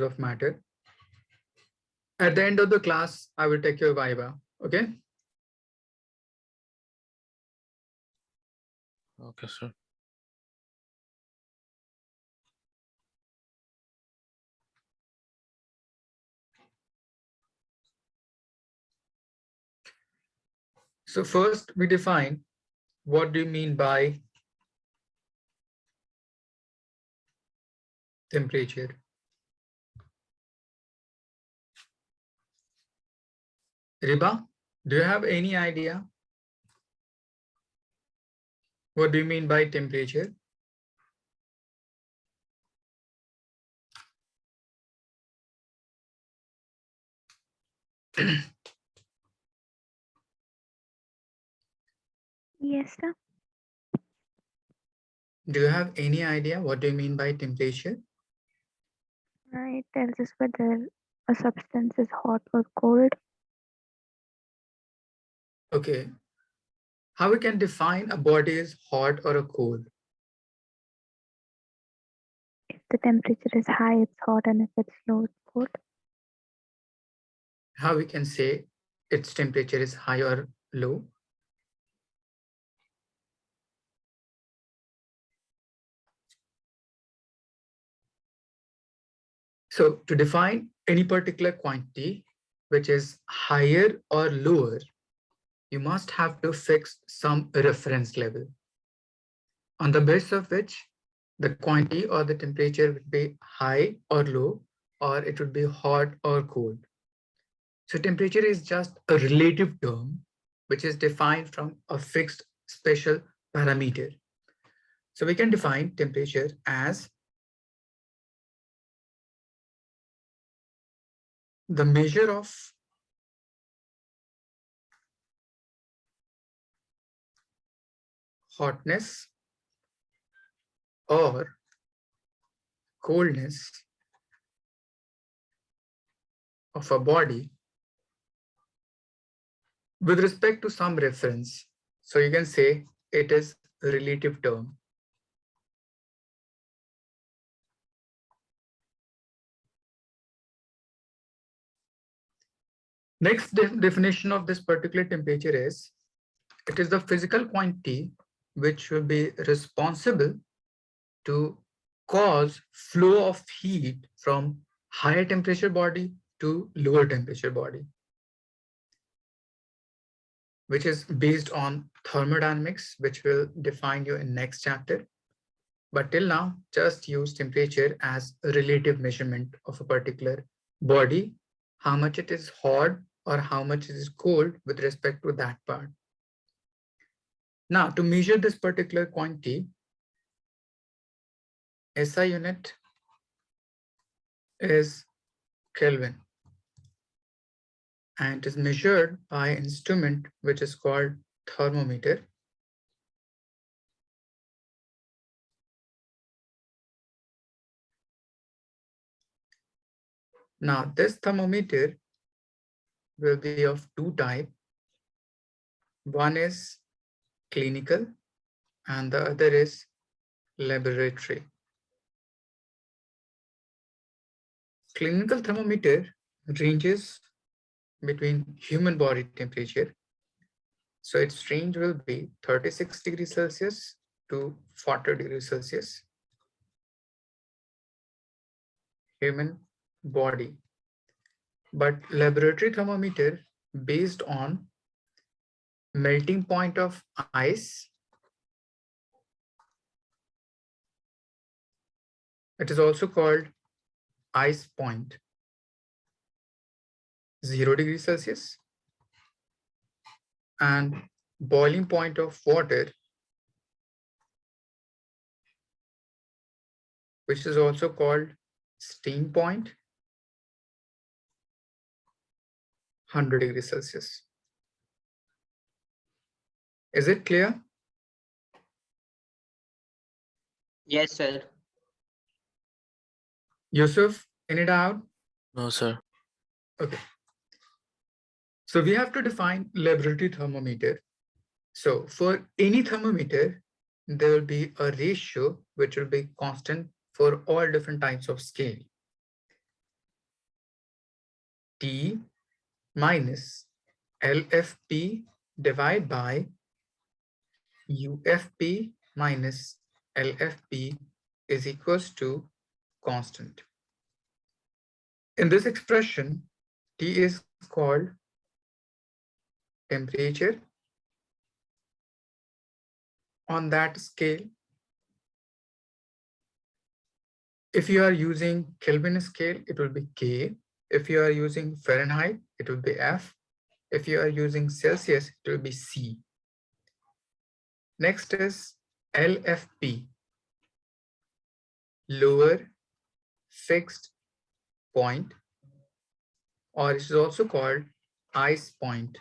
of matter. At the end of the class, I will take your viva. Okay. Okay, sir. So first we define what do you mean by temperature. Riba, do you have any idea? What do you mean by temperature? Yes, sir. Do you have any idea what do you mean by temperature? It tells us whether a substance is hot or cold. Okay. How we can define a body is hot or a cold? If the temperature is high, it's hot, and if it's low, it's cold. How we can say its temperature is high or low? So to define any particular quantity which is higher or lower, you must have to fix some reference level on the basis of which the quantity or the temperature would be high or low, or it would be hot or cold. So temperature is just a relative term which is defined from a fixed special parameter. So we can define temperature as the measure of hotness or coldness of a body with respect to some reference. So you can say it is a relative term. Next definition of this particular temperature is, it is the physical quantity which will be responsible to cause flow of heat from higher temperature body to lower temperature body, which is based on thermodynamics, which will define you in next chapter. But till now, just use temperature as a relative measurement of a particular body, how much it is hot or how much it is cold with respect to that part. Now, to measure this particular quantity, SI unit is Kelvin, and it is measured by an instrument which is called thermometer. Now, this thermometer will be of two types. One is clinical and the other is laboratory. Clinical thermometer ranges between human body temperature. So its range will be 36 degrees Celsius to 40 degrees Celsius. Human body. But laboratory thermometer based on melting point of ice. It is also called ice point. 0 degrees Celsius. And boiling point of water, which is also called steam point, 100 degrees Celsius. Is it clear? Yes, sir. Yusuf, any doubt? No, sir. Okay. So we have to define laboratory thermometer. So for any thermometer, there will be a ratio which will be constant for all different types of scale. T minus LFP divided by UFP minus LFP is equals to constant. In this expression, T is called temperature. On that scale, if you are using Kelvin scale, it will be K. If you are using Fahrenheit, it will be F. If you are using Celsius, it will be C. Next is LFP, lower fixed point, or it is also called ice point,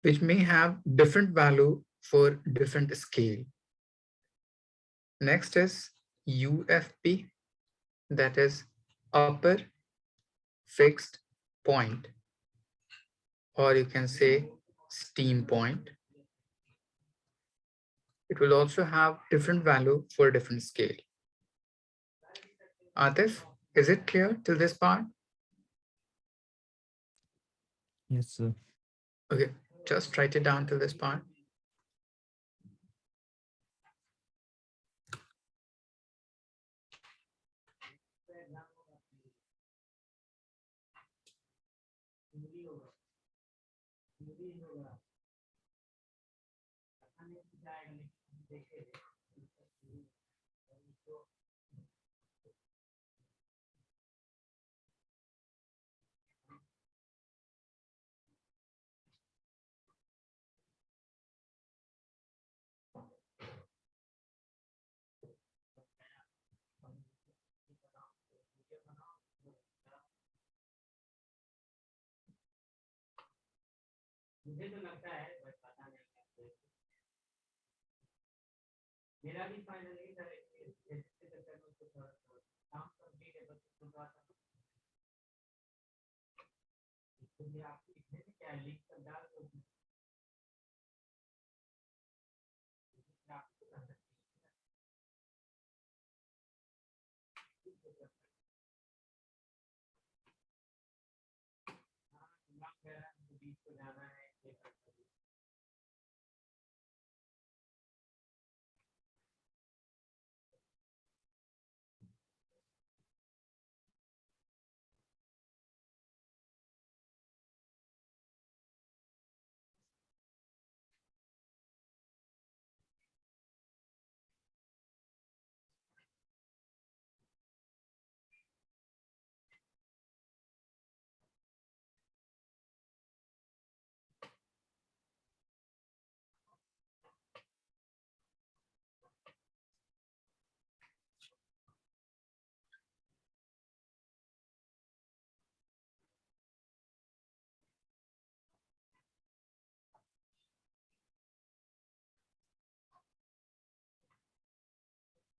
which may have different value for different scale. Next is UFP, that is upper fixed point, or you can say steam point. It will also have different value for different scale. Atif, is it clear till this part? Yes, sir. Okay, just write it down till this part.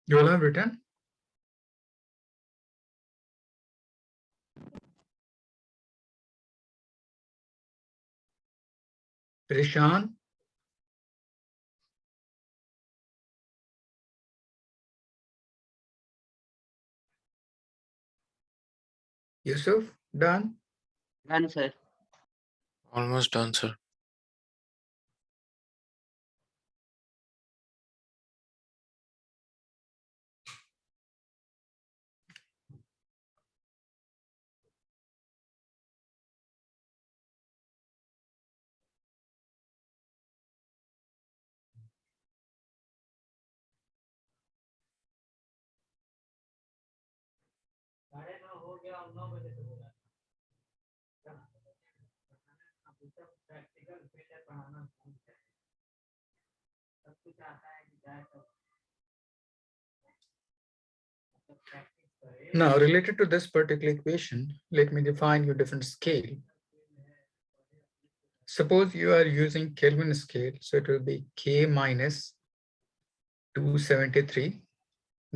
You all have written? Rishan, Yusuf, done? Done, sir. Almost done, sir. Now, related to this particular equation, let me define your different scale. Suppose you are using Kelvin scale, so it will be K minus 273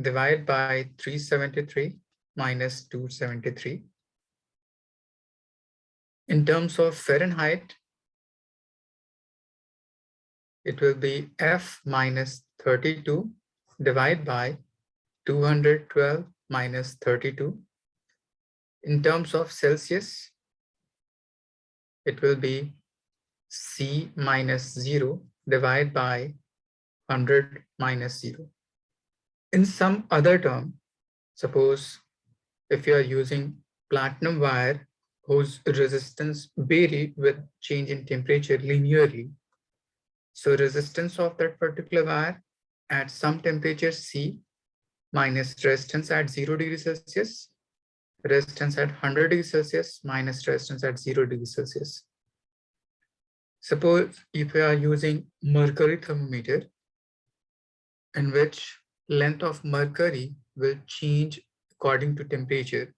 divided by 373 minus 273. In terms of Fahrenheit, it will be F minus 32 divided by 212 minus 32. In terms of Celsius, it will be C minus 0 divided by 100 minus 0. In some other term, suppose if you are using platinum wire whose resistance vary with change in temperature linearly, so resistance of that particular wire at some temperature C minus resistance at 0 degrees Celsius, resistance at 100 degrees Celsius minus resistance at 0 degrees Celsius. Suppose if you are using mercury thermometer, in which length of mercury will change according to temperature,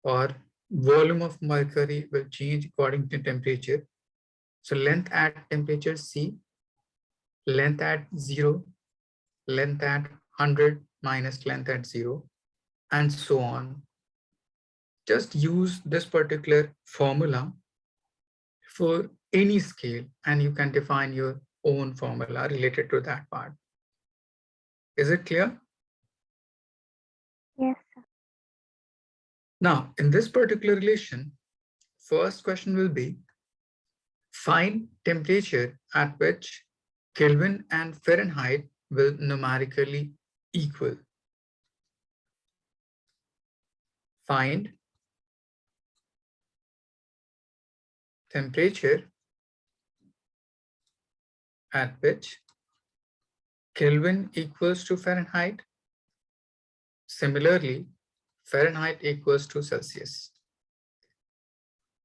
or volume of mercury will change according to temperature. So length at temperature C, length at 0, length at 100 minus length at 0, and so on. Just use this particular formula for any scale and you can define your own formula related to that part. Is it clear? Yes, sir. Now, in this particular relation, first question will be, find temperature at which Kelvin and Fahrenheit will numerically equal. Find temperature at which Kelvin equals to Fahrenheit. Similarly, Fahrenheit equals to Celsius.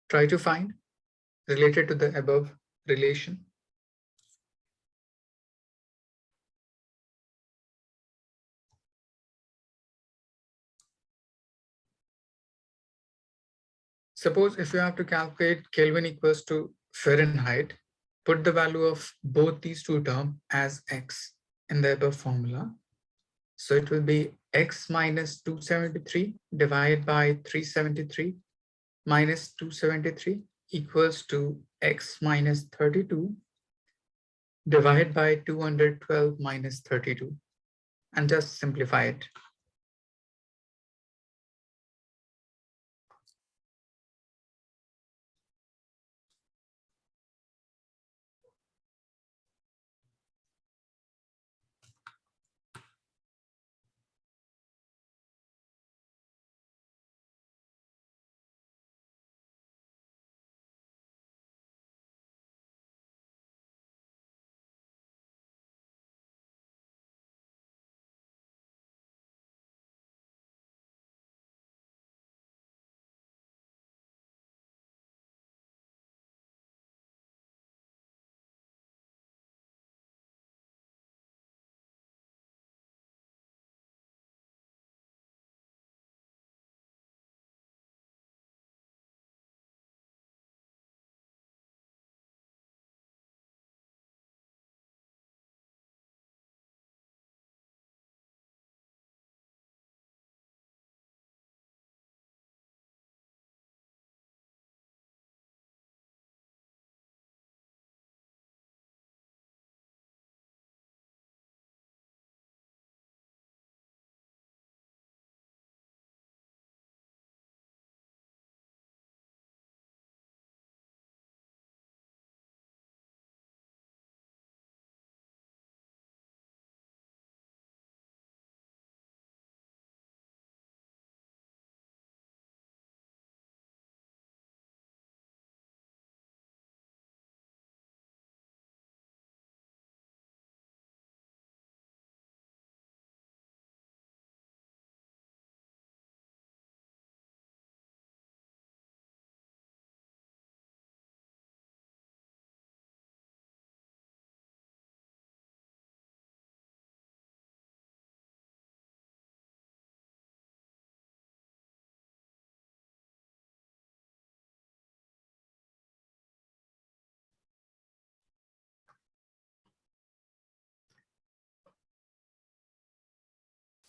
Try to find related to the above relation. Suppose if you have to calculate Kelvin equals to Fahrenheit, put the value of both these two terms as x in the above formula. So it will be x minus 273 divided by 373 minus 273 equals to x minus 32 divided by 212 minus 32, and just simplify it.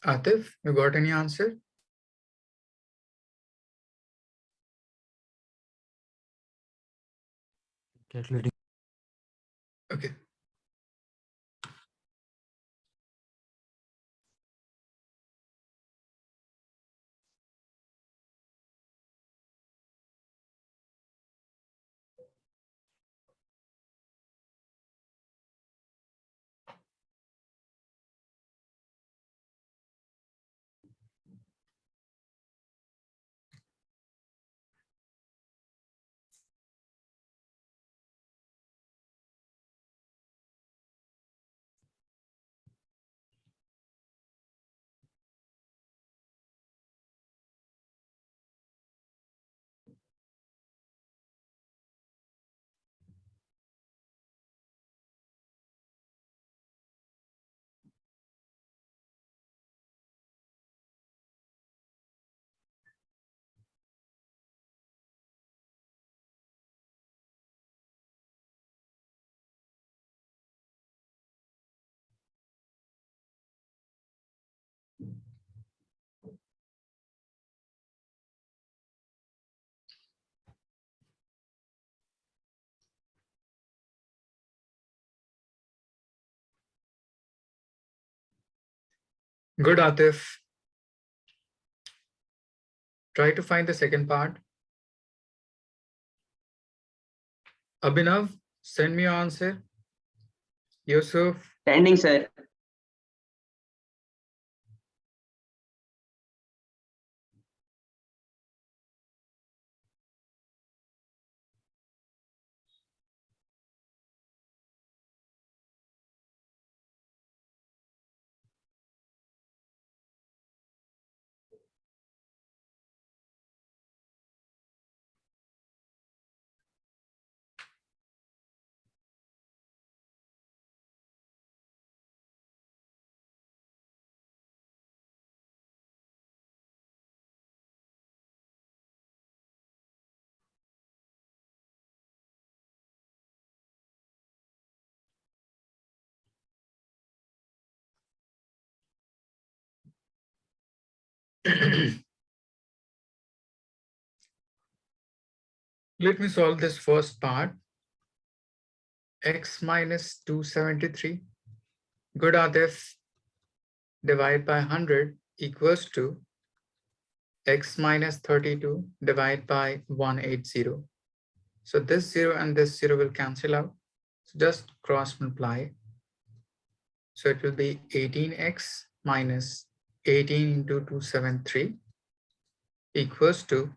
Atif, you got any answer? Calculating. Okay. Good, Atif. Try to find the second part. Abhinav, send me your answer. Yusuf, Standing, sir. let me solve this first part. X minus 273. Good, Atif. Divide by 100 equals to x minus 32 divided by 180. So this 0 and this 0 will cancel out. So just cross multiply. So it will be 18x minus 18 into 273 equals to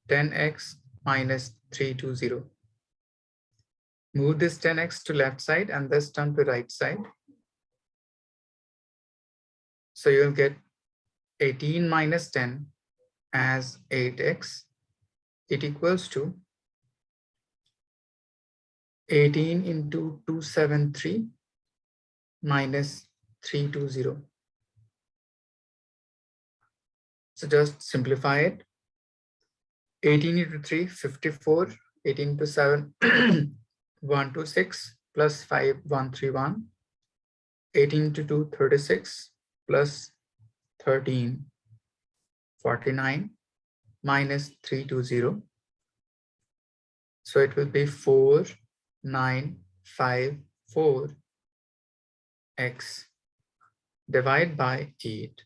10x minus 320. Move this 10x to left side and this term to right side. So you'll get 18 minus 10 as 8x. It equals to 18 into 273 minus 320. So just simplify it. 18 into 3, 54. 18 into 7, 126 plus 5, 131. 18 into 2, 36 plus 13, 49 minus 320. So it will be 4954 x divided by 8.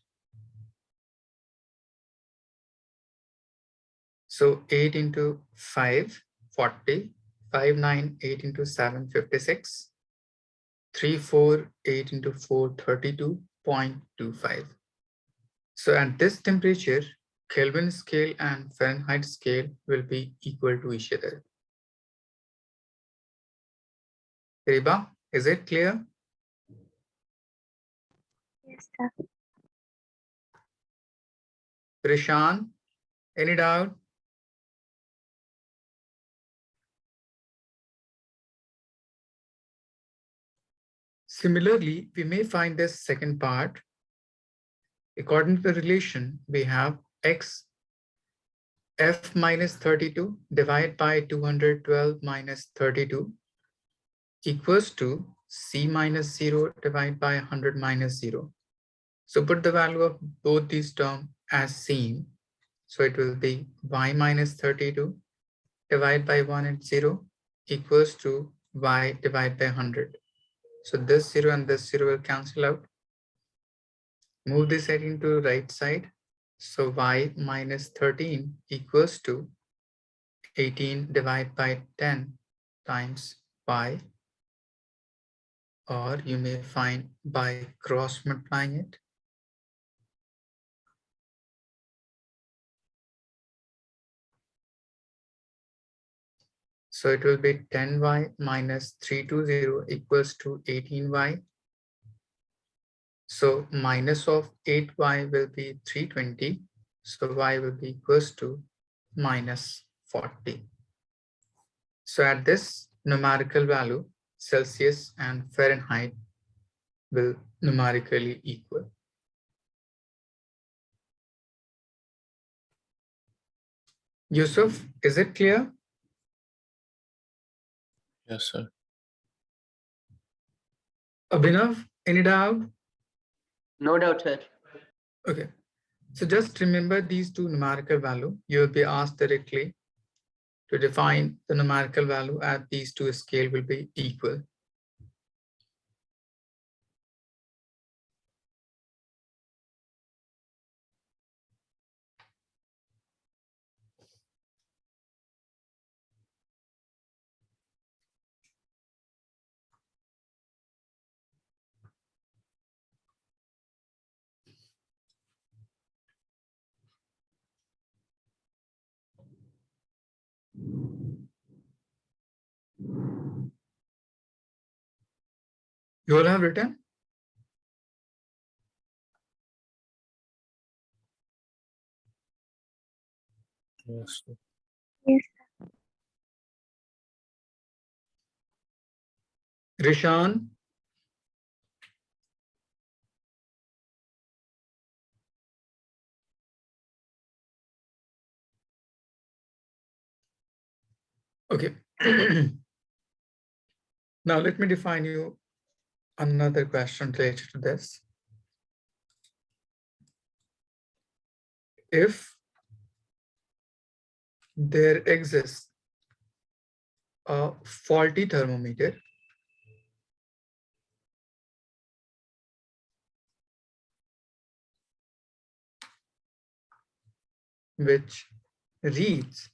So 8 into 5, 40, 5, 9, 8 into 7, 56, 3, 4, 8 into 4, 32.25. So at this temperature, Kelvin scale and Fahrenheit scale will be equal to each other. Riba, is it clear? Yes, sir. Rishan, any doubt? Similarly, we may find this second part. According to the relation, we have x f minus 32 divided by 212 minus 32 equals to c minus 0 divided by 100 minus 0. So put the value of both these terms as same. So it will be y minus 32 divided by 1 and 0 equals to y divided by 100. So this 0 and this 0 will cancel out. Move this heading to right side. So y minus 13 equals to 18 divided by 10 times y, or you may find by cross multiplying it. So it will be 10y minus 320 equals to 18y. So minus of 8y will be 320. So y will be equals to minus 40. So at this numerical value, Celsius and Fahrenheit will numerically equal. Yusuf, is it clear? Yes, sir. Abhinav, any doubt? No doubt, sir. Okay. So just remember these two numerical value. You will be asked directly to define the numerical value at these two scale will be equal. You all have written? Yes, sir. Yes. Rishan? Okay. Now let me define you another question related to this. If there exists a faulty thermometer which reads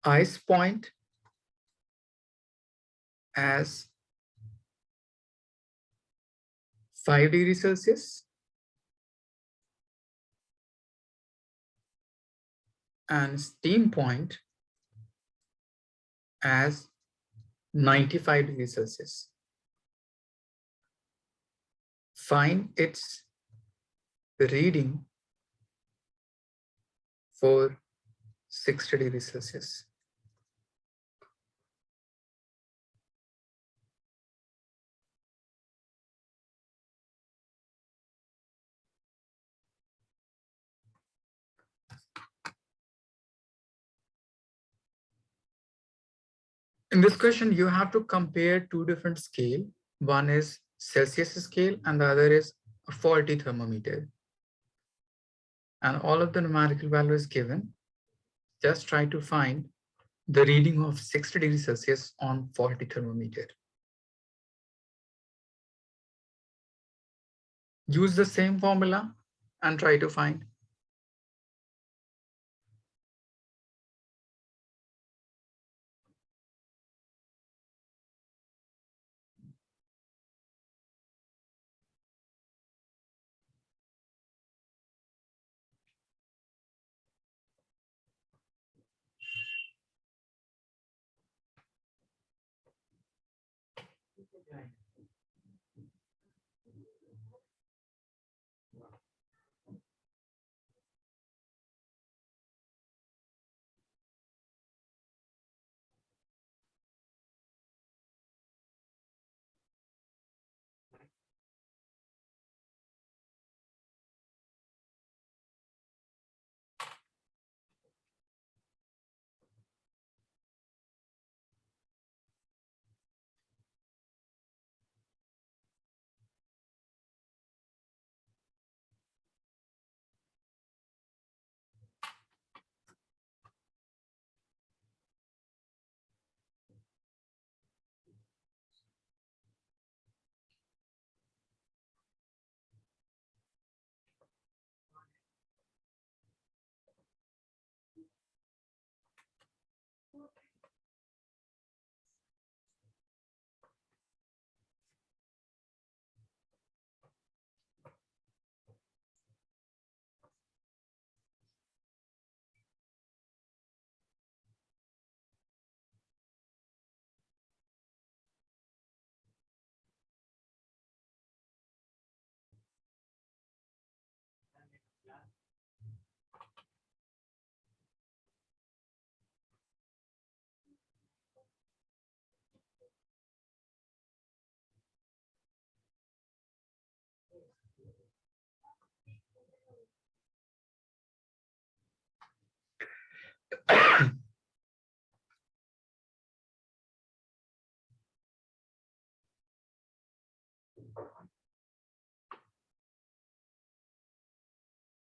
ice point as 5 degrees Celsius and steam point as 95 degrees Celsius. Find its reading for 60 degrees Celsius. In this question, you have to compare two different scale. One is Celsius scale and the other is a faulty thermometer. And all of the numerical values given. Just try to find the reading of 60 degrees Celsius on faulty thermometer. Use the same formula and try to find.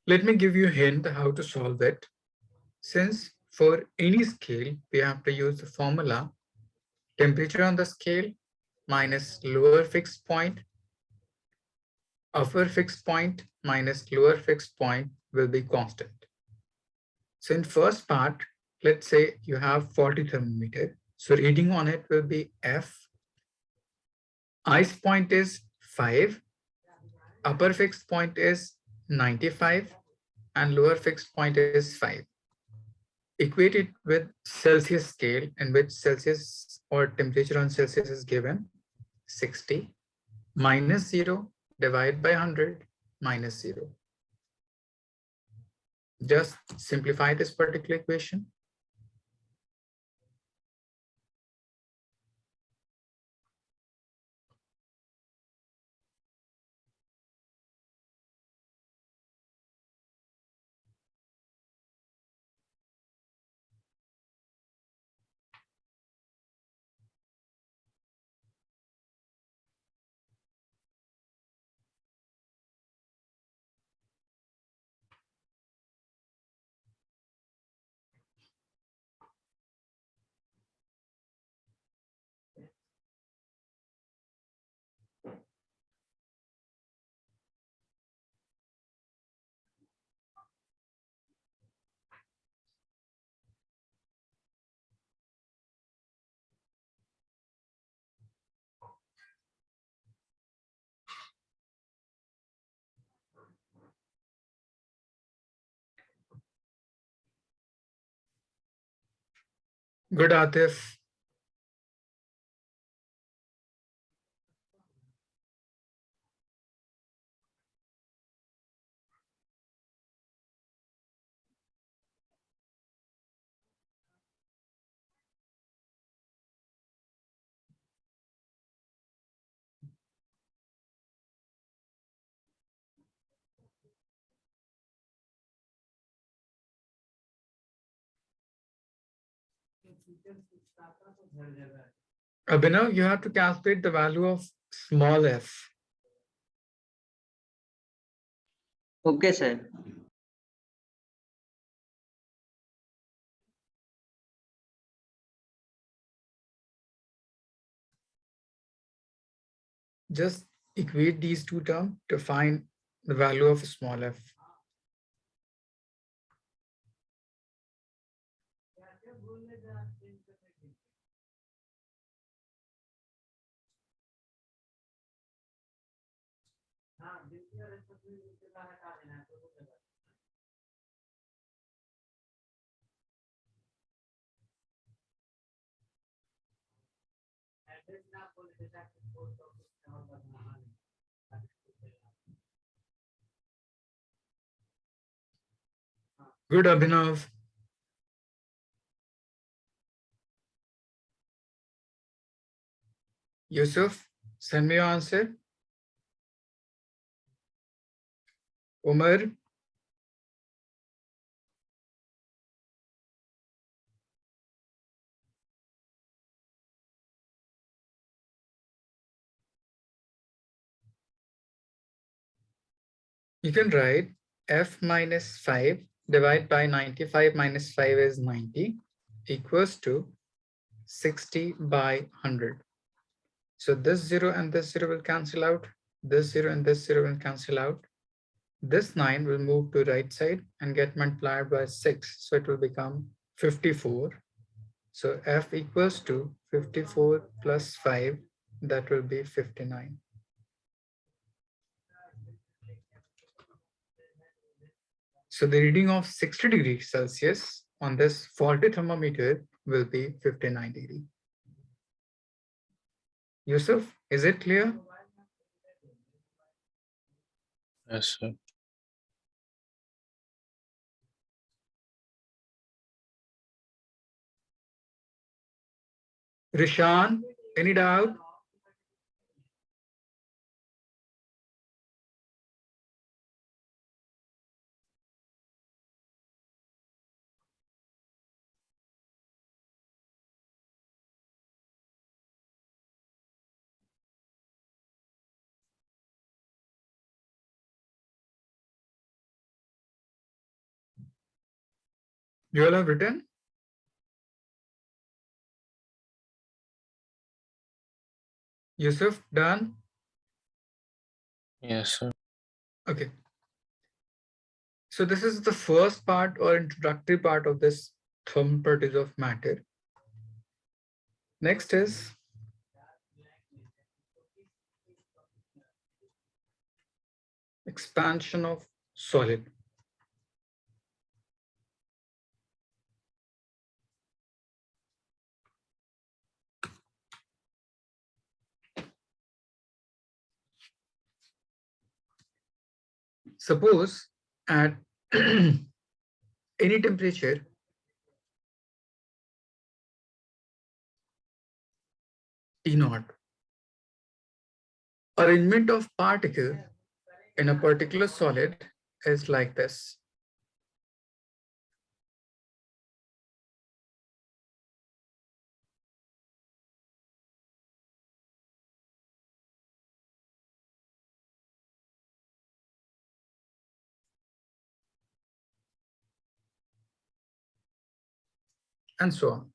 Let me give you a hint how to solve it. Since for any scale, we have to use the formula temperature on the scale minus lower fixed point, upper fixed point minus lower fixed point will be constant. So in first part, let's say you have faulty thermometer. So reading on it will be F. Ice point is 5. Upper fixed point is 95 and lower fixed point is 5. equate it with Celsius scale, in which Celsius or temperature on Celsius is given 60 minus 0 divide by 100 minus 0. Just simplify this particular equation. Good, Atif. Abhinav, you have to calculate the value of small f. Okay, sir. Just equate these two terms to find the value of small f. Good, Abhinav. Yusuf, send me your answer. Umar, you can write f minus 5 divided by 95 minus 5 is 90 equals to 60 by 100. So this 0 and this 0 will cancel out. This 0 and this 0 will cancel out. This 9 will move to right side and get multiplied by 6. So it will become 54. So f equals to 54 plus 5. That will be 59. So the reading of 60 degrees Celsius on this faulty thermometer will be 59 degrees. Yusuf, is it clear? Yes, sir. Rishan, any doubt? You all have written? Yusuf, done? Yes, sir. Okay. So this is the first part or introductory part of this thermal properties of matter. Next is expansion of solid. Suppose at any temperature, T naught, arrangement of particle in a particular solid is like this. And so on.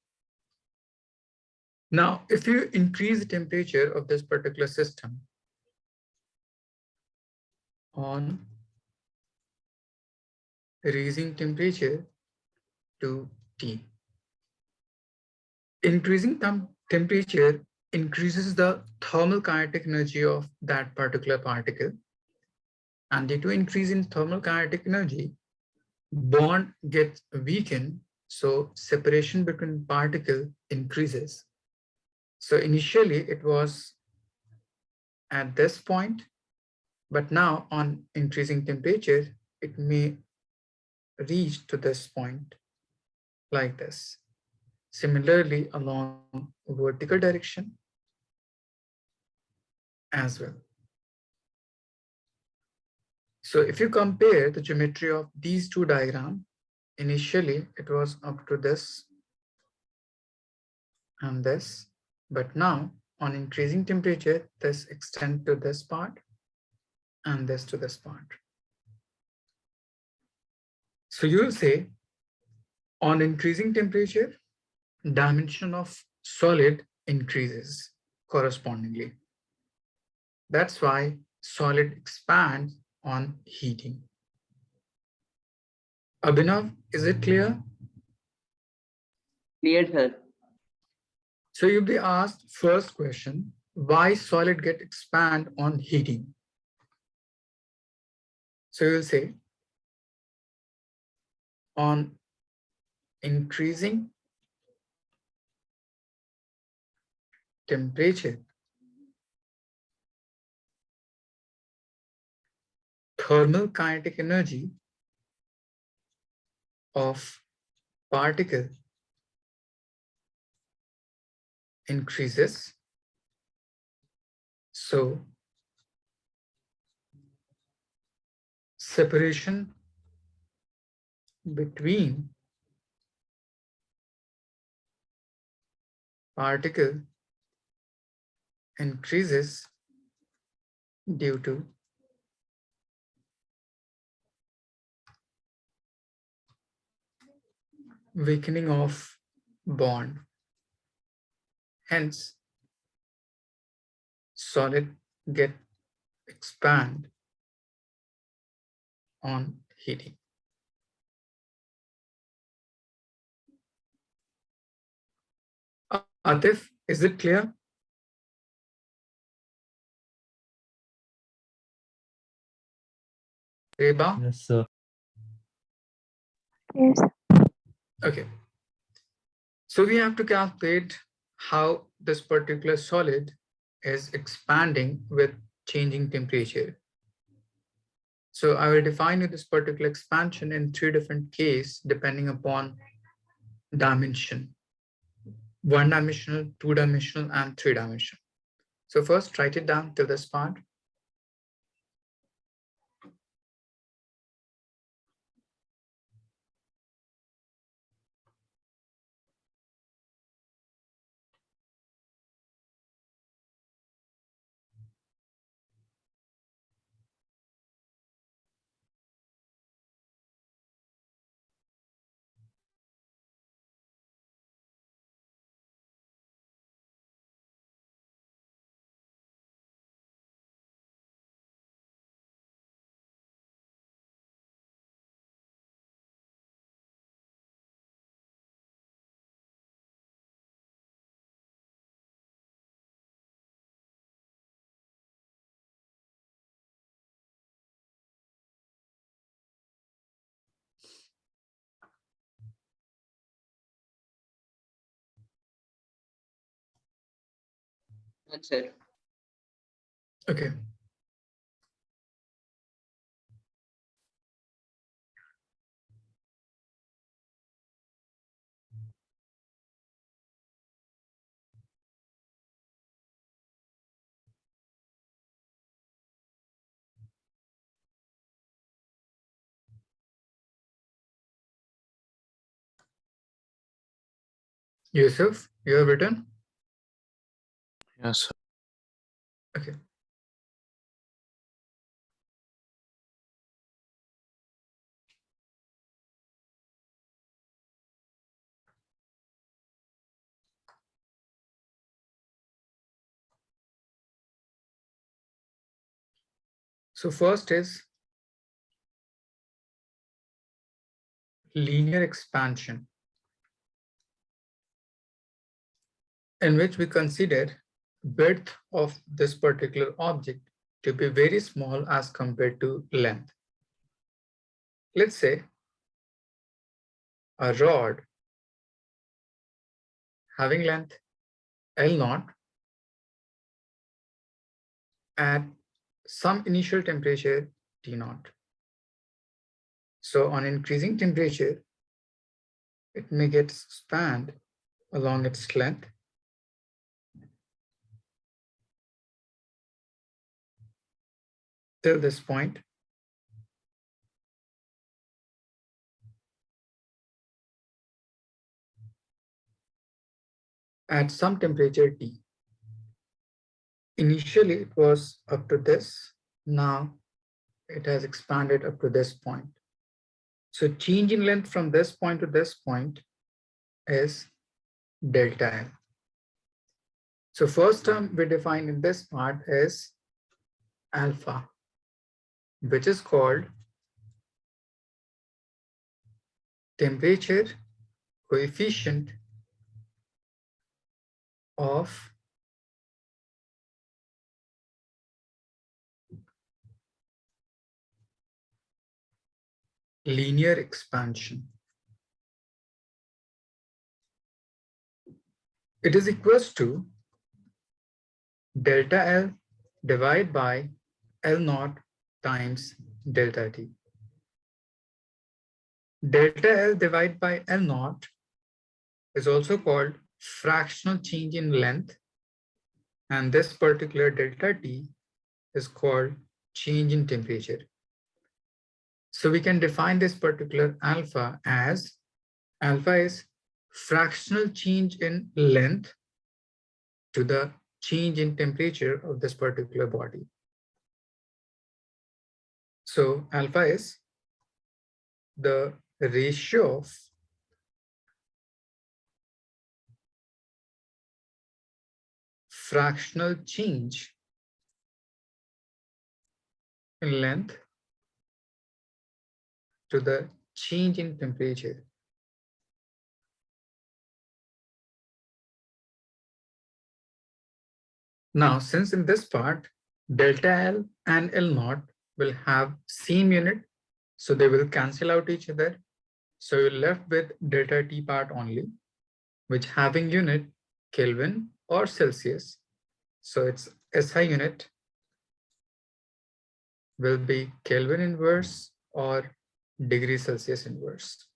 Now, if you increase the temperature of this particular system on raising temperature to T, increasing temperature increases the thermal kinetic energy of that particular particle. And due to increase in thermal kinetic energy, bond gets weakened, so separation between particle increases. So initially it was at this point, but now on increasing temperature, it may reach to this point like this. Similarly, along vertical direction as well. So if you compare the geometry of these two diagrams, initially it was up to this and this, but now on increasing temperature, this extends to this part and this to this part. So you will say on increasing temperature, dimension of solid increases correspondingly. That's why solid expands on heating. Abhinav, is it clear? Clear, sir. So you'll be asked first question, why solid get expand on heating? So you'll say on increasing temperature, thermal kinetic energy of particle increases. So separation between particle increases due to weakening of bond. Hence, solid get expand on heating. Atif, is it clear? Reba? Yes, sir. Yes. Okay. So we have to calculate how this particular solid is expanding with changing temperature. So I will define this particular expansion in three different cases depending upon dimension: one-dimensional, two-dimensional, and three-dimensional. So first, write it down till this part. Yes, sir. Okay. Yusuf, you have written? Yes, sir. Okay. So first is linear expansion, in which we consider width of this particular object to be very small as compared to length. Let's say a rod having length L0 at some initial temperature T0. So on increasing temperature, it may get spanned along its length till this point. At some temperature T. Initially, it was up to this. Now it has expanded up to this point. So change in length from this point to this point is delta L. So first term we define in this part is alpha, which is called temperature coefficient of linear expansion. It is equals to delta L divided by L naught times delta T. Delta L divided by L naught is also called fractional change in length, and this particular delta T is called change in temperature. So we can define this particular alpha as alpha is fractional change in length to the change in temperature of this particular body. So alpha is the ratio of fractional change in length to the change in temperature. Now, since in this part, delta L and L naught will have same unit, so they will cancel out each other. So you're left with delta T part only, which having unit Kelvin or Celsius. So its SI unit will be Kelvin inverse or degree Celsius inverse.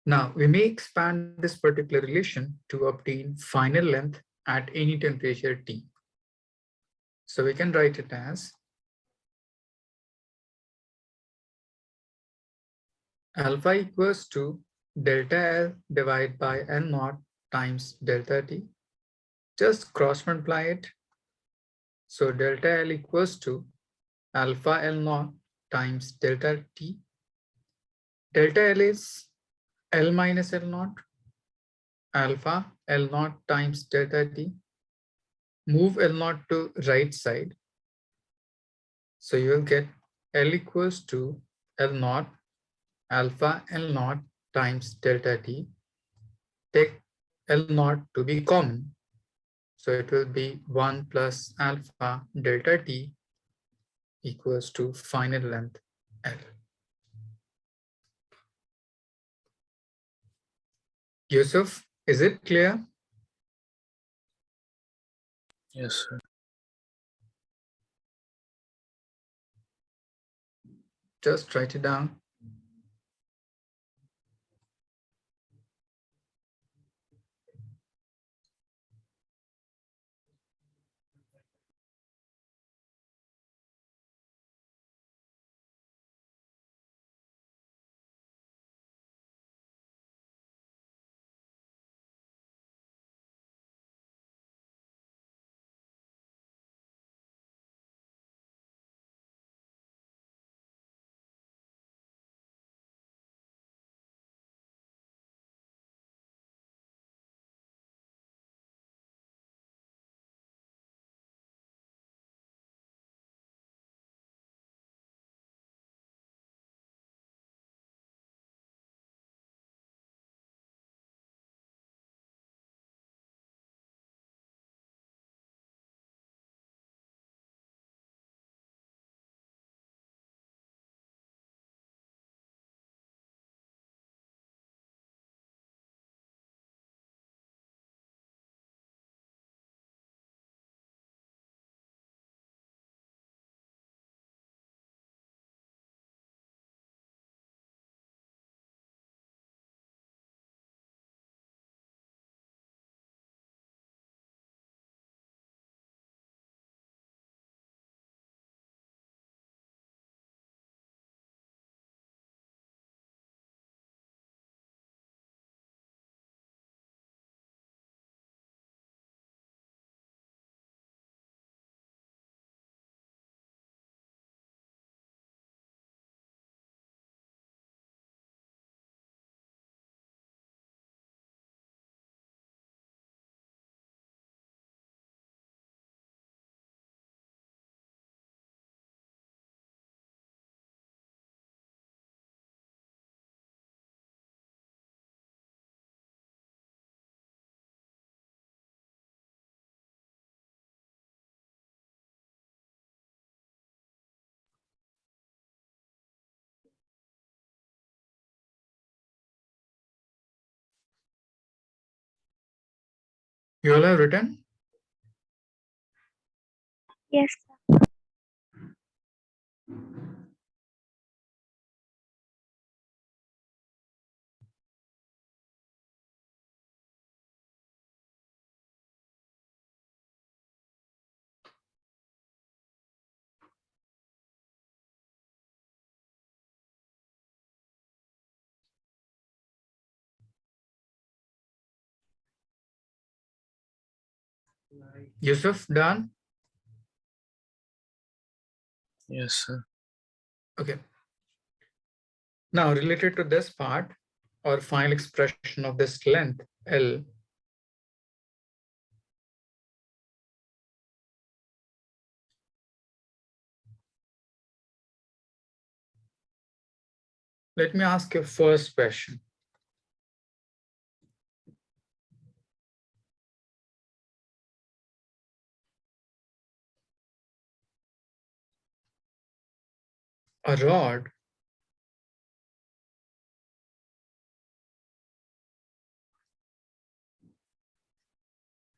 Now, we may expand this particular relation to obtain final length at any temperature T. So we can write it as alpha equals to delta L divided by L naught times delta T. Just cross multiply it. So delta L equals to alpha L naught times delta T. Delta L is L minus L naught, alpha L naught times delta T. Move L naught to right side. So you will get L equals to L naught alpha L naught times delta T. Take L naught to be common. So it will be 1 plus alpha delta T equals to final length L. Yusuf, is it clear? Yes, sir. Just write it down. You all have written? Yes, Yusuf, done? Yes, sir. Okay. Now, related to this part, or final expression of this length, L, let me ask you first question. A rod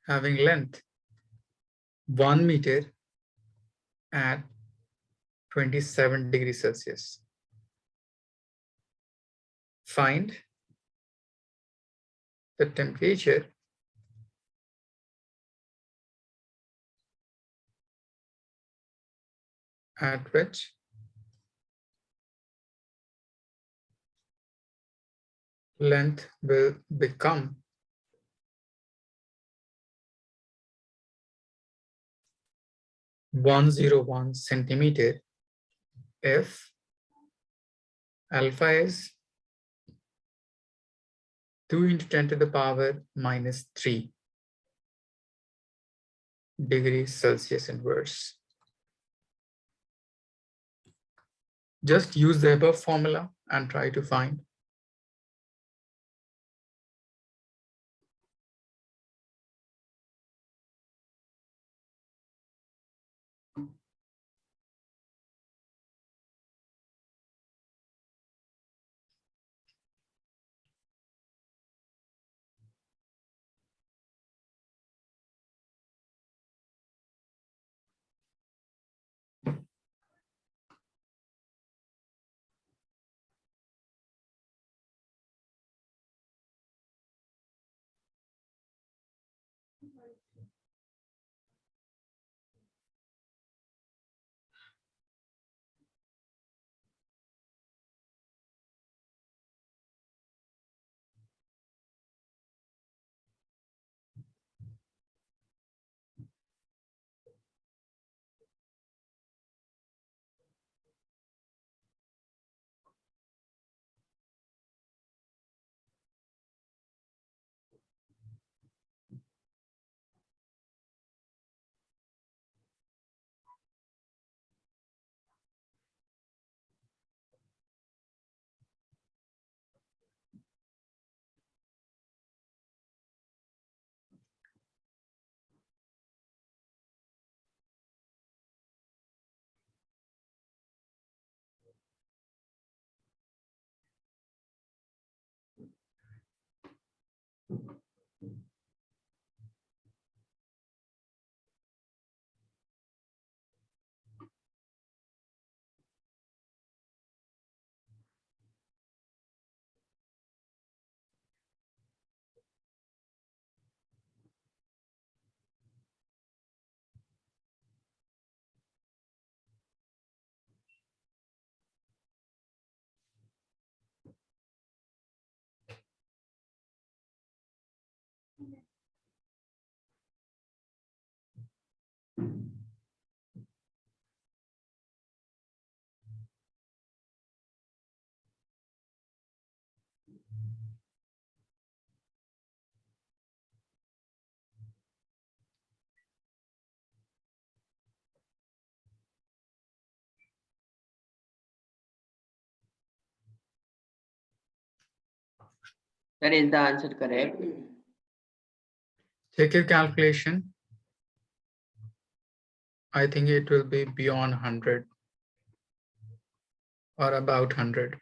having length 1 meter at 27 degrees Celsius. Find the temperature at which length will become 101 centimeter if alpha is 2 into 10 to the power minus 3 degrees Celsius inverse. Just use the above formula and try to find. Sir, is the answer correct? Take your calculation. I think it will be beyond 100 or about 100.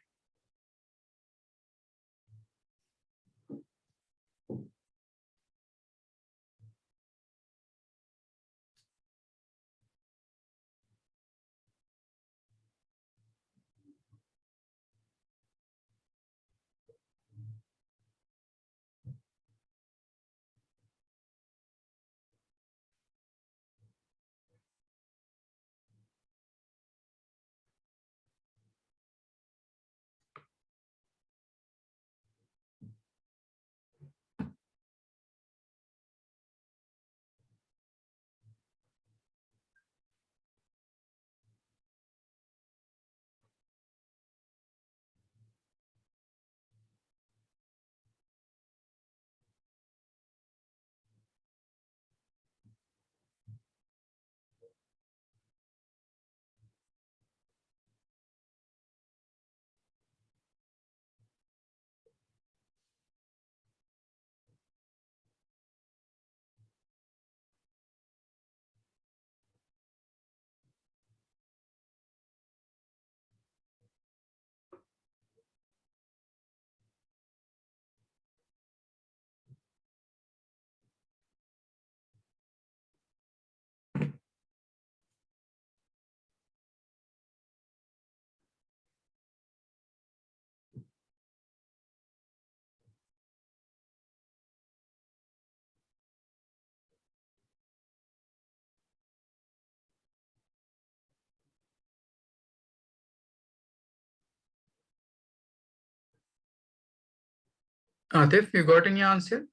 Atif, you got any answer?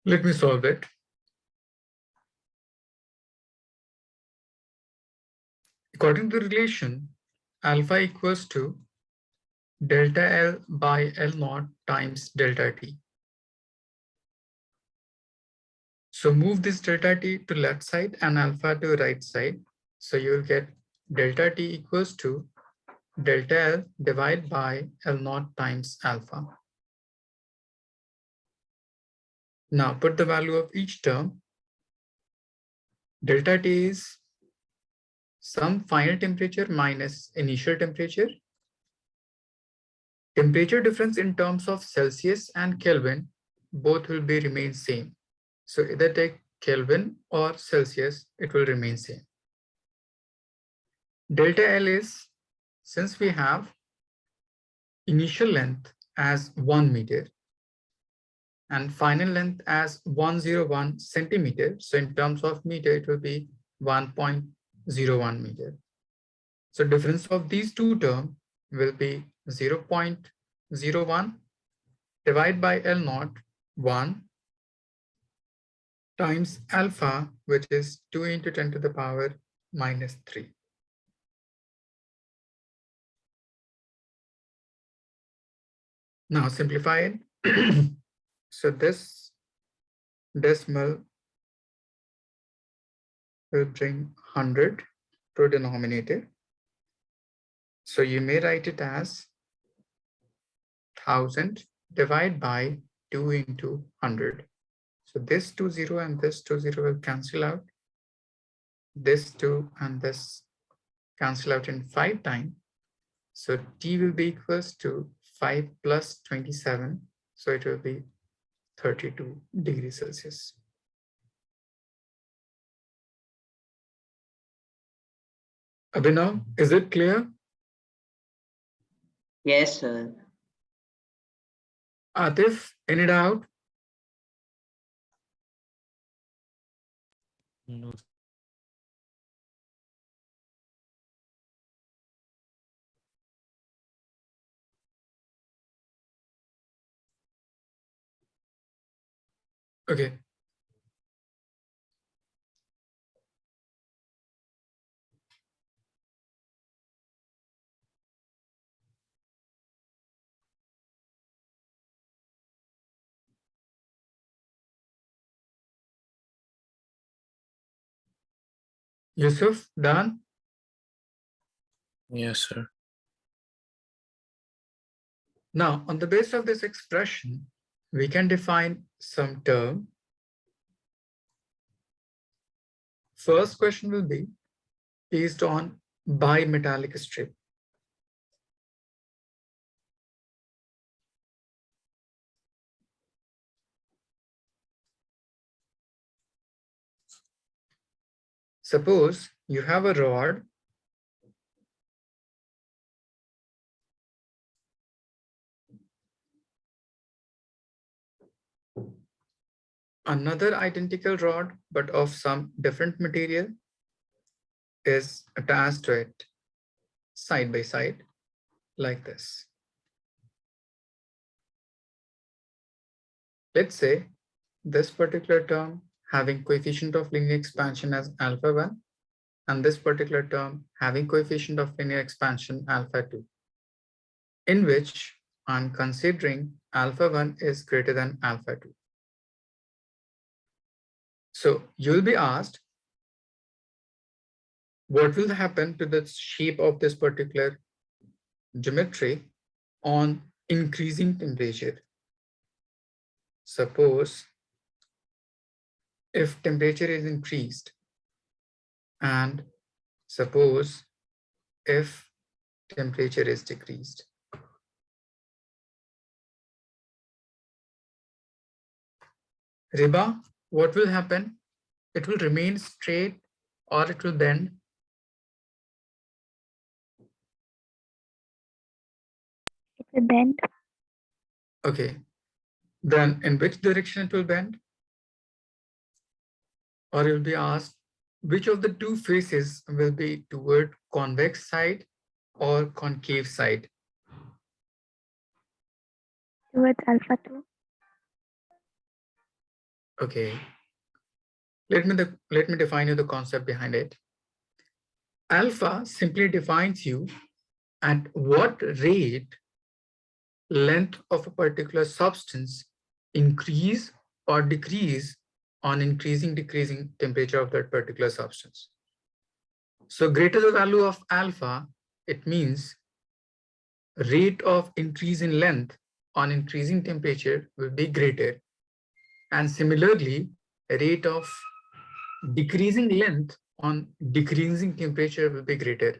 Let me solve it. According to the relation, alpha equals to delta L by L naught times delta T. So move this delta T to left side and alpha to right side. So you will get delta T equals to delta L divided by L naught times alpha. Now put the value of each term. Delta T is some final temperature minus initial temperature. Temperature difference in terms of Celsius and Kelvin, both will be remain same. So either take Kelvin or Celsius, it will remain same. Delta L is, since we have initial length as 1 meter and final length as 101 centimeter. So in terms of meter, it will be 1.01 meter. So difference of these two terms will be 0.01 divided by L naught 1 times alpha, which is 2 into 10 to the power minus 3. Now simplify it. So this decimal will bring 100 to denominator. So you may write it as 1000 divided by 2 into 100. So this 20 and this 20 will cancel out. This 2 and this cancel out in 5 times. So T will be equals to 5 plus 27. So it will be 32 degrees Celsius. Abhinav, is it clear? Yes, sir. Atif, any doubt? No. Okay. Yusuf, done? Yes, sir. Now, on the basis of this expression, we can define some term. First question will be based on bimetallic strip. Suppose You have a rod another identical rod, but of some different material, is attached to it side by side like this. Let's say this particular term having coefficient of linear expansion as alpha 1 and this particular term having coefficient of linear expansion alpha 2, in which I'm considering alpha 1 is greater than alpha 2. So you'll be asked, what will happen to the shape of this particular geometry on increasing temperature? Suppose if temperature is increased and suppose if temperature is decreased. Riba, what will happen? It will remain straight or it will bend. It will bend. Okay, then in which direction it will bend? Or you'll be asked, which of the two faces will be toward convex side or concave side? Towards alpha 2. Okay, let me define you the concept behind it. Alpha simply defines you at what rate length of a particular substance increase or decrease on decreasing temperature of that particular substance. So greater the value of alpha, it means rate of increase in length on increasing temperature will be greater. And similarly, rate of decreasing length on decreasing temperature will be greater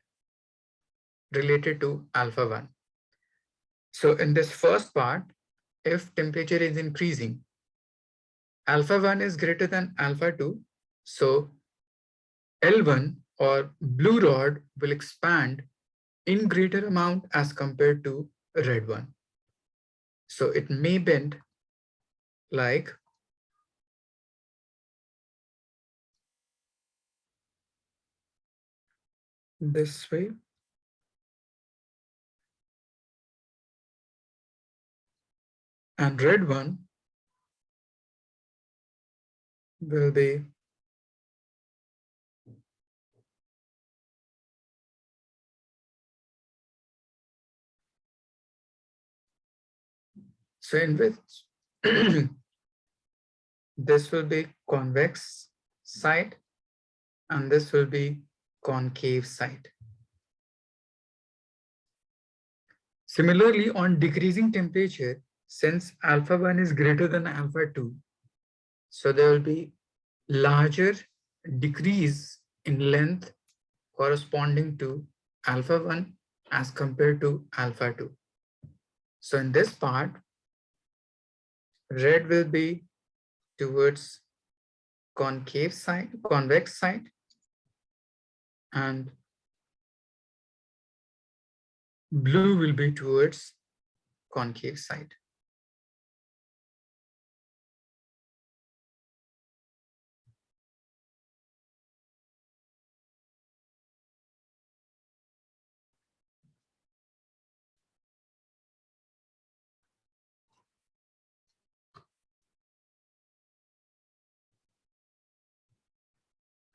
related to alpha 1. So in this first part, if temperature is increasing, alpha 1 is greater than alpha 2. So L1 or blue rod will expand in greater amount as compared to red one. So it may bend like this way. And red one will be so in which this will be convex side and this will be concave side. Similarly, on decreasing temperature, since alpha 1 is greater than alpha 2, so there will be larger decrease in length corresponding to alpha 1 as compared to alpha 2. So in this part, red will be towards concave side, convex side, and blue will be towards concave side.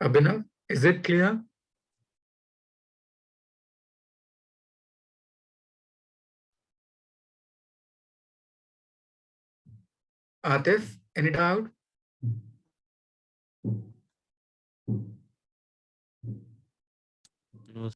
Abhinav, is it clear? Atif, any doubt? No,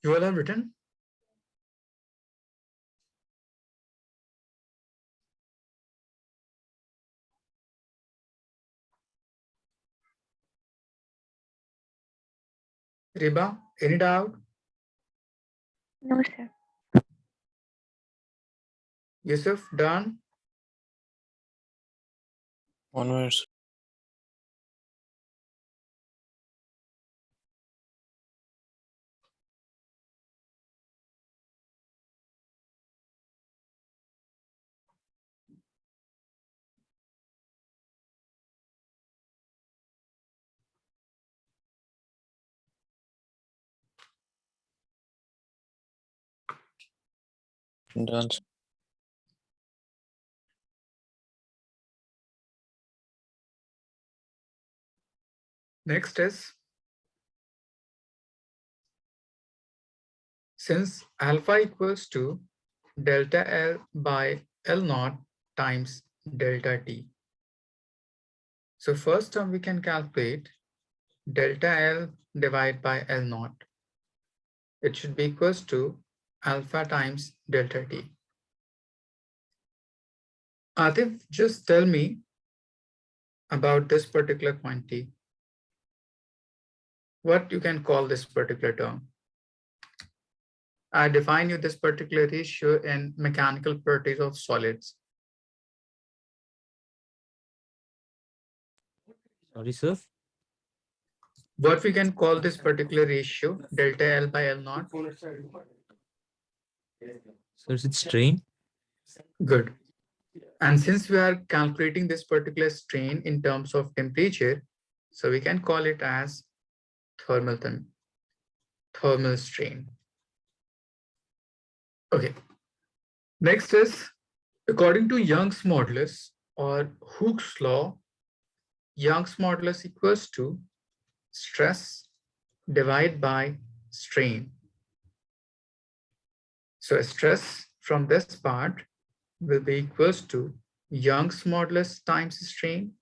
You all have written? Riba, any doubt? No, sir. Yusuf, done? Onwards. Done. Sir. Next is, since alpha equals to delta L by L naught times delta T. So first term we can calculate delta L divided by L naught. It should be equals to alpha times delta T. Atif, just tell me about this particular quantity. What you can call this particular term? I define you this particular ratio in mechanical properties of solids. Sorry, sir. What we can call this particular ratio, delta L by L naught? Sir, it's strain. Good. And since we are calculating this particular strain in terms of temperature, so we can call it as thermal strain. Okay. Next is, according to Young's modulus or Hooke's law, Young's modulus equals to stress divided by strain. So stress from this part will be equals to Young's modulus times strain.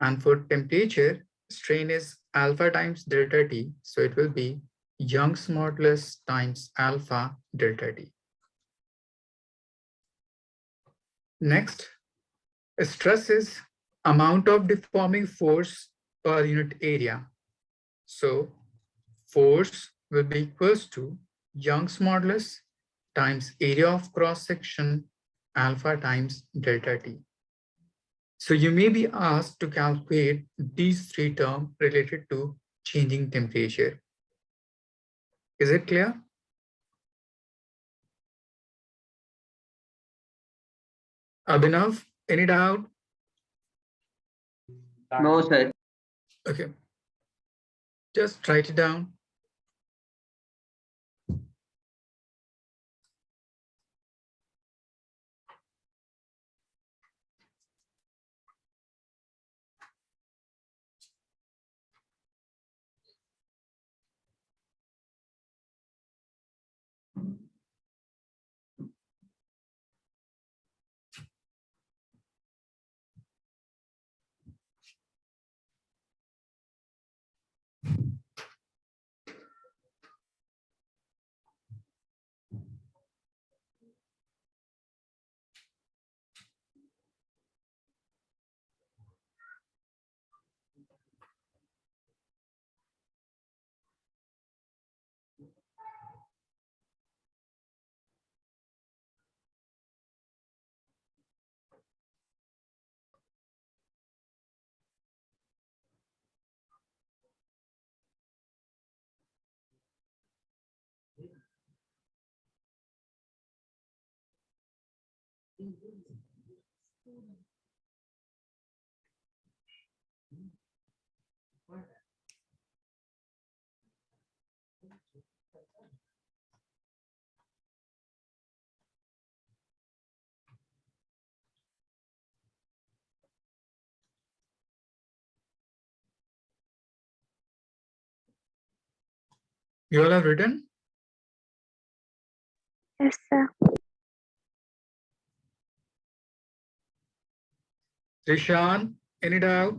And for temperature, strain is alpha times delta T. So it will be Young's modulus times alpha delta T. Next, stress is amount of deforming force per unit area. So force will be equals to Young's modulus times area of cross section alpha times delta T. So you may be asked to calculate these three terms related to changing temperature. Is it clear? Abhinav, any doubt? No, sir. Okay. Just write it down. You all have written? Yes, sir. Rishan, any doubt?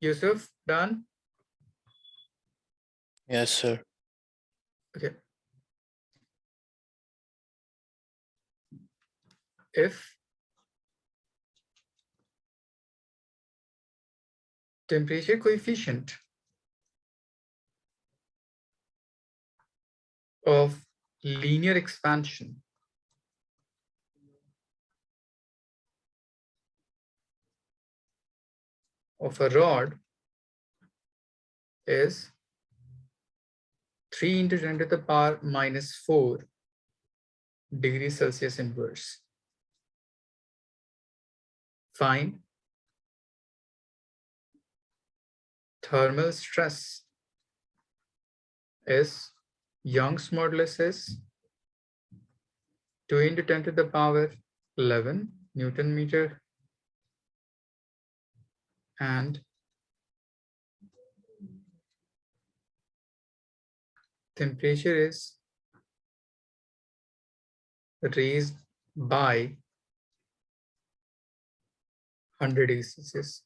Yusuf, done? Yes, sir. Okay. If temperature coefficient of linear expansion of a rod is 3 into 10 to the power minus 4 degrees Celsius inverse. Find thermal stress is Young's modulus is 2 into 10 to the power 11 Newton meter, and temperature is raised by 100 degrees Celsius.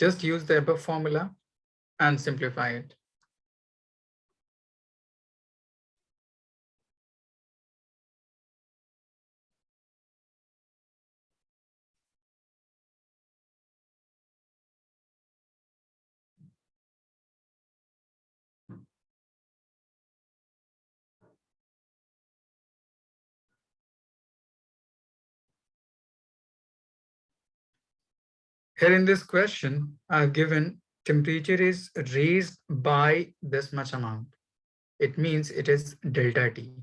Just use the above formula and simplify it. Here in this question, I've given temperature is raised by this much amount. It means it is delta T.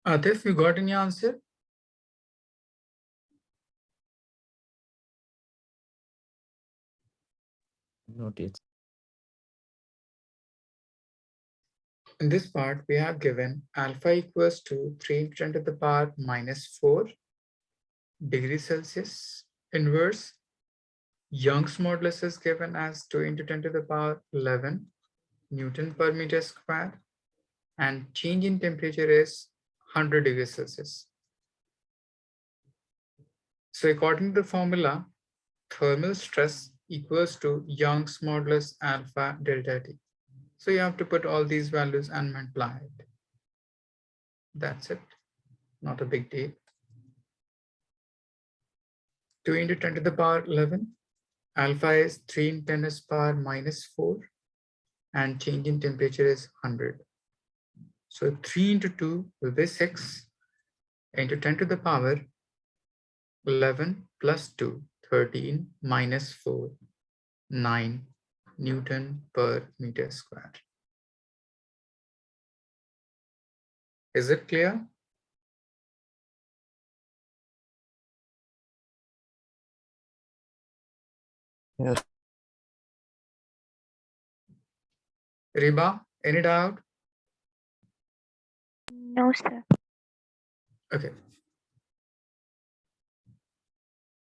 Atif, you got any answer? Not yet. In this part, we have given alpha equals to 3 into 10 to the power minus 4 degrees Celsius inverse. Young's modulus is given as 2 into 10 to the power 11 Newton per meter square, and change in temperature is 100 degrees Celsius. So according to the formula, thermal stress equals to Young's modulus alpha delta T. So you have to put all these values and multiply it. That's it. Not a big deal. 2 into 10 to the power 11. Alpha is 3 in 10 to the power minus 4. And change in temperature is 100. So 3 into 2 will be 6 into 10 to the power 11 plus 2, 13 minus 4, 9 Newton per meter square. Is it clear? Yes. Riba, any doubt? No, sir. Okay.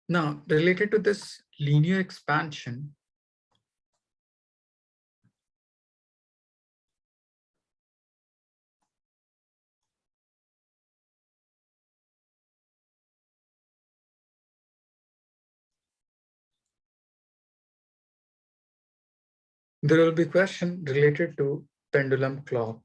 Now, related to this linear expansion, there will be a question related to pendulum clock.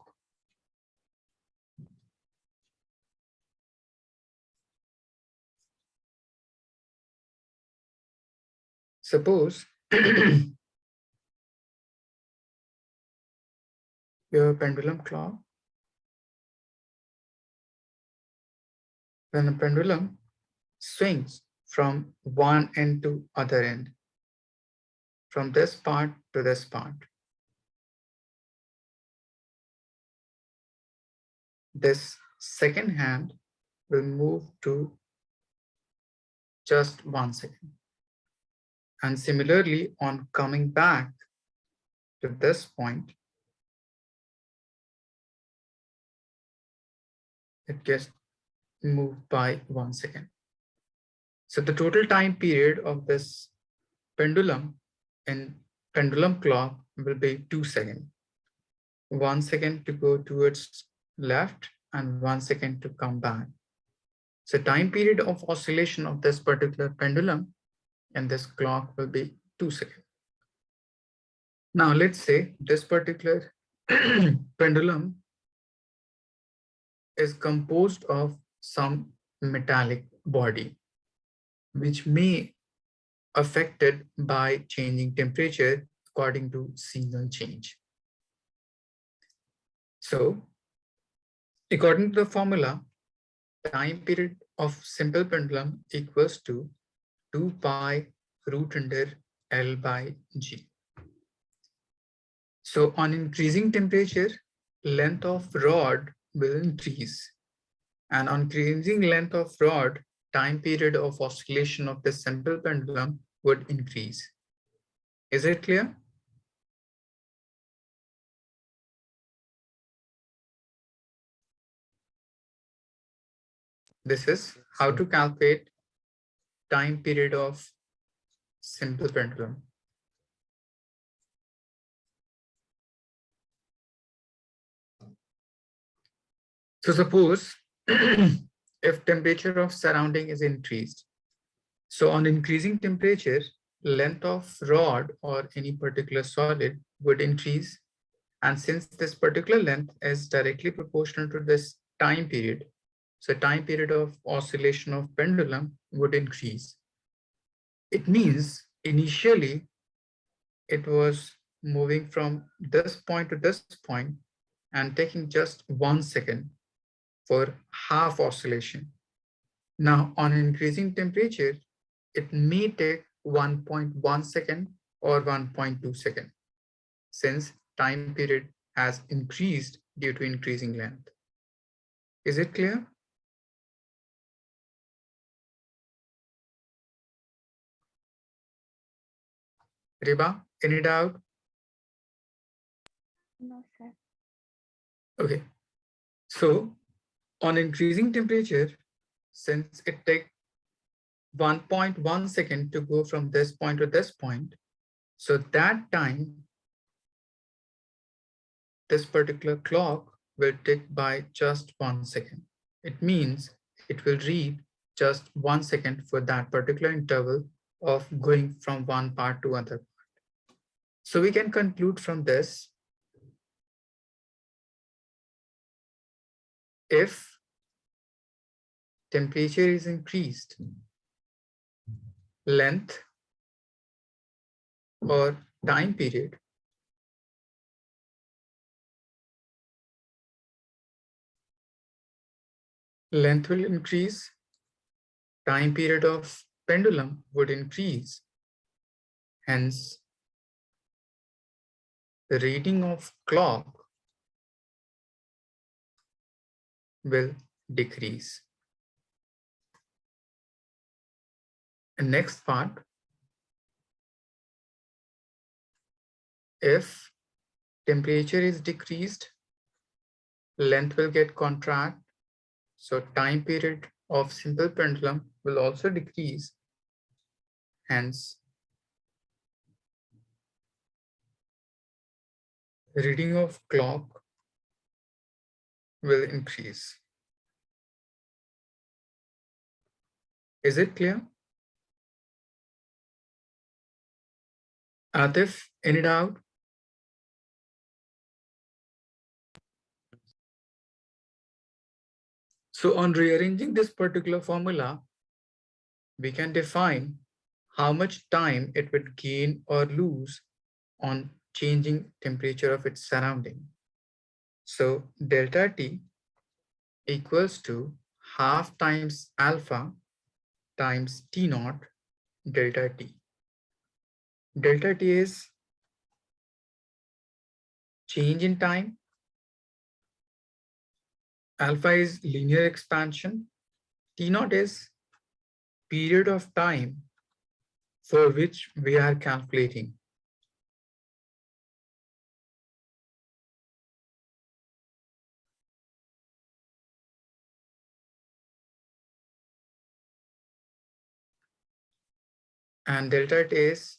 Suppose your pendulum clock, when a pendulum swings from one end to other end, from this part to this part, this second hand will move to just 1 second. And similarly, on coming back to this point, it gets moved by 1 second. So the total time period of this pendulum in pendulum clock will be 2 seconds. 1 second to go towards left and 1 second to come back. So time period of oscillation of this particular pendulum and this clock will be 2 seconds. Now let's say this particular pendulum is composed of some metallic body, which may affected by changing temperature according to seasonal change. So according to the formula, time period of simple pendulum equals to 2 pi root under L by G. So on increasing temperature, length of rod will increase. And on increasing length of rod, time period of oscillation of the simple pendulum would increase. Is it clear? This is how to calculate time period of simple pendulum. So suppose if temperature of surrounding is increased, so on increasing temperature, length of rod or any particular solid would increase. And since this particular length is directly proportional to this time period, so time period of oscillation of pendulum would increase. It means initially it was moving from this point to this point and taking just 1 second for half oscillation. Now on increasing temperature, it may take 1.1 second or 1.2 second, since time period has increased due to increasing length. Is it clear? Riba, any doubt? No, sir. Okay. So on increasing temperature, since it takes 1.1 second to go from this point to this point, so that time, this particular clock will tick by just 1 second. It means it will read just 1 second for that particular interval of going from one part to other part. So we can conclude from this if temperature is increased, length or time period length will increase, time period of pendulum would increase. Hence, the reading of clock will decrease. And next part, if temperature is decreased, length will get contract. So time period of simple pendulum will also decrease. Hence, reading of clock will increase. Is it clear? Atif, any doubt? So on rearranging this particular formula, we can define how much time it would gain or lose on changing temperature of its surrounding. So delta T equals to half times alpha times T naught delta T. Delta T is change in time. Alpha is linear expansion. T naught is period of time for which we are calculating. And delta T is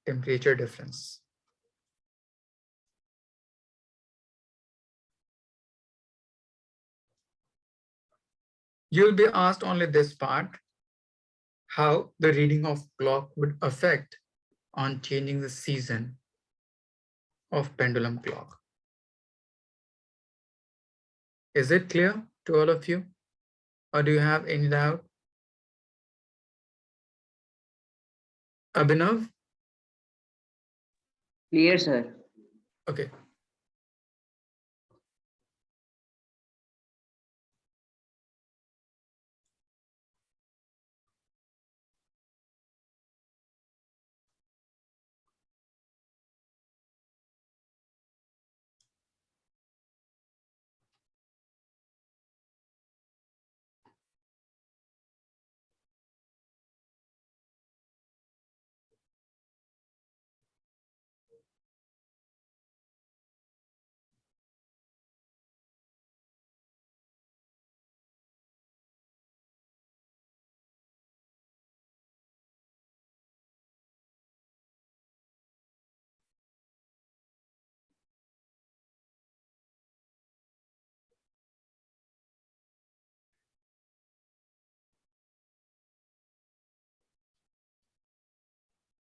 temperature difference. You'll be asked only this part, how the reading of clock would affect on changing the season of pendulum clock. Is it clear to all of you? Or do you have any doubt? Abhinav? Clear, sir. Okay.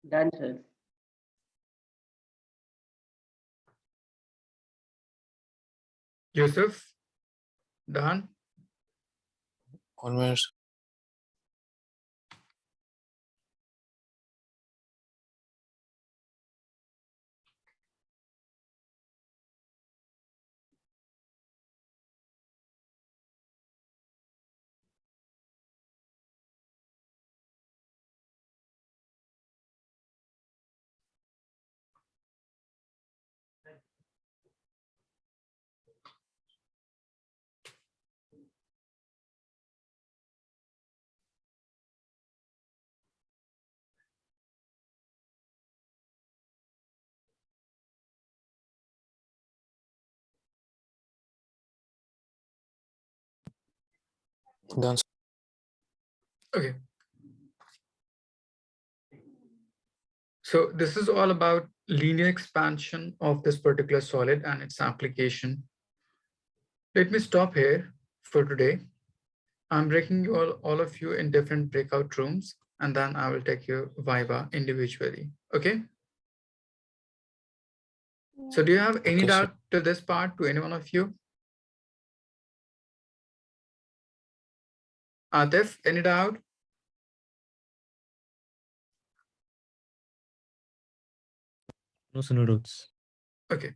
Done, sir. Yusuf? Done? 1 minute. Done. Okay. So this is all about linear expansion of this particular solid and its application. Let me stop here for today. I'm breaking you all of you in different breakout rooms, and then I will take your Viva individually. Okay? So do you have any Okay, sir. doubt to this part, to any one of you? Atif, any doubt? No, sir, no doubts. Okay.